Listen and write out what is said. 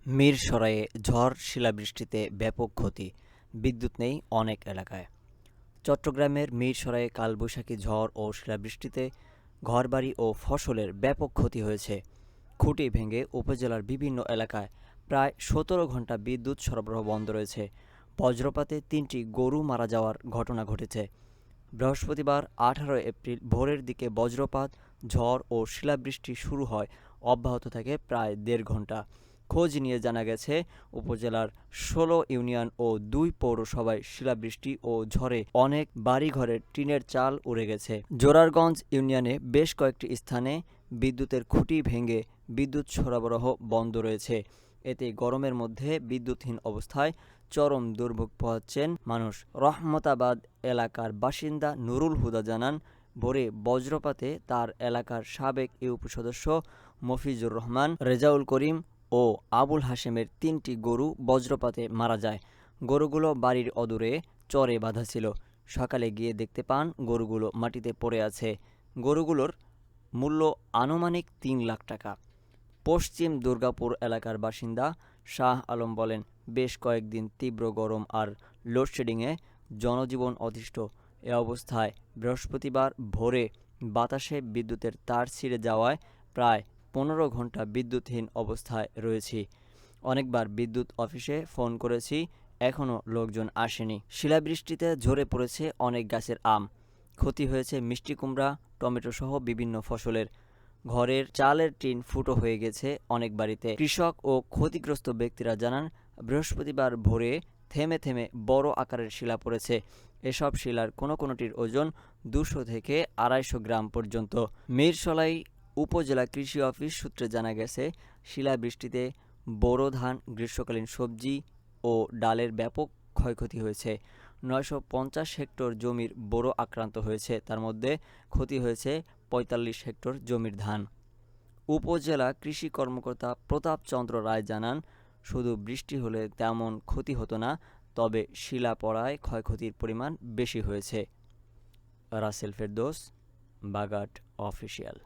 মিরসরাইয়ে ঝড় শিলাবৃষ্টিতে ব্যাপক ক্ষতি, বিদ্যুৎ নেই অনেক এলাকায়। চট্টগ্রামের মিরসরাইয়ে কালবৈশাখী ঝড় ও শিলাবৃষ্টিতে ঘরবাড়ি ও ফসলের ব্যাপক ক্ষতি হয়েছে। খুঁটি ভেঙে উপজেলার বিভিন্ন এলাকায় প্রায় ১৭ ঘণ্টা বিদ্যুৎ সরবরাহ বন্ধ রয়েছে। বজ্রপাতে ৩টি গরু মারা যাওয়ার ঘটনা ঘটেছে। বৃহস্পতিবার ১৮ এপ্রিল ভোরের দিকে বজ্রপাত, ঝড় ও শিলাবৃষ্টি শুরু হয়, অব্যাহত থাকে প্রায় দেড় ঘণ্টা। খোঁজ নিয়ে জানা গেছে, উপজেলার ১৬ ইউনিয়ন ও ২ পৌরসভায় শিলাবৃষ্টি ও ঝড়ে অনেক বাড়িঘরের টিনের চাল উড়ে গেছে। জোরারগঞ্জ ইউনিয়নে বেশ কয়েকটি স্থানে বিদ্যুতের খুঁটি ভেঙে বিদ্যুৎ সরবরাহ বন্ধ রয়েছে। এতে গরমের মধ্যে বিদ্যুৎহীন অবস্থায় চরম দুর্ভোগ পোহাচ্ছেন মানুষ। রহমতাবাদ এলাকার বাসিন্দা নুরুল হুদা জানান, ভোরে বজ্রপাতে তার এলাকার সাবেক ইউপি সদস্য মফিজুর রহমান, রেজাউল করিম ও আবুল হাশেমের ৩টি গরু বজ্রপাতে মারা যায়। গরুগুলো বাড়ির অদূরে চরে বাঁধা ছিল। সকালে গিয়ে দেখতে পান গরুগুলো মাটিতে পড়ে আছে। গরুগুলোর মূল্য আনুমানিক ৩ লাখ টাকা। পশ্চিম দুর্গাপুর এলাকার বাসিন্দা শাহ আলম বলেন, বেশ কয়েকদিন তীব্র গরম আর লোডশেডিংয়ে জনজীবন অতিষ্ঠ। এ অবস্থায় বৃহস্পতিবার ভোরে বাতাসে বিদ্যুতের তার ছিঁড়ে যাওয়ায় প্রায় ১৫ ঘণ্টা বিদ্যুৎহীন অবস্থায় রয়েছি। অনেকবার বিদ্যুৎ অফিসে ফোন করেছি, এখনও লোকজন আসেনি। শিলাবৃষ্টিতে ঝরে পড়েছে অনেক গাছের আম। ক্ষতি হয়েছে মিষ্টি কুমড়া, টমেটো সহ বিভিন্ন ফসলের। ঘরের চালের টিন ফুটো হয়ে গেছে অনেক বাড়িতে। কৃষক ও ক্ষতিগ্রস্ত ব্যক্তিরা জানান, বৃহস্পতিবার ভোরে থেমে থেমে বড় আকারের শিলা পড়েছে। এসব শিলার কোনোটির ওজন ২০০ থেকে ২৫০ গ্রাম পর্যন্ত। মিরসরাই উপজেলা কৃষি অফিস সূত্রে জানা গেছে, শিলাবৃষ্টিতে বোরো ধান, গ্রীষ্মকালীন সবজি ও ডালের ব্যাপক ক্ষয়ক্ষতি হয়েছে। ৯৫০ হেক্টর জমির বোরো আক্রান্ত হয়েছে, তার মধ্যে ক্ষতি হয়েছে ৪৫ হেক্টর জমির ধান। উপজেলা কৃষি কর্মকর্তা প্রতাপ চন্দ্র রায় জানান, শুধু বৃষ্টি হলে তেমন ক্ষতি হতো না, তবে শিলা পড়ায় ক্ষয়ক্ষতির পরিমাণ বেশি হয়েছে। রাসেল ফেরদৌস, বাগাট অফিসিয়াল।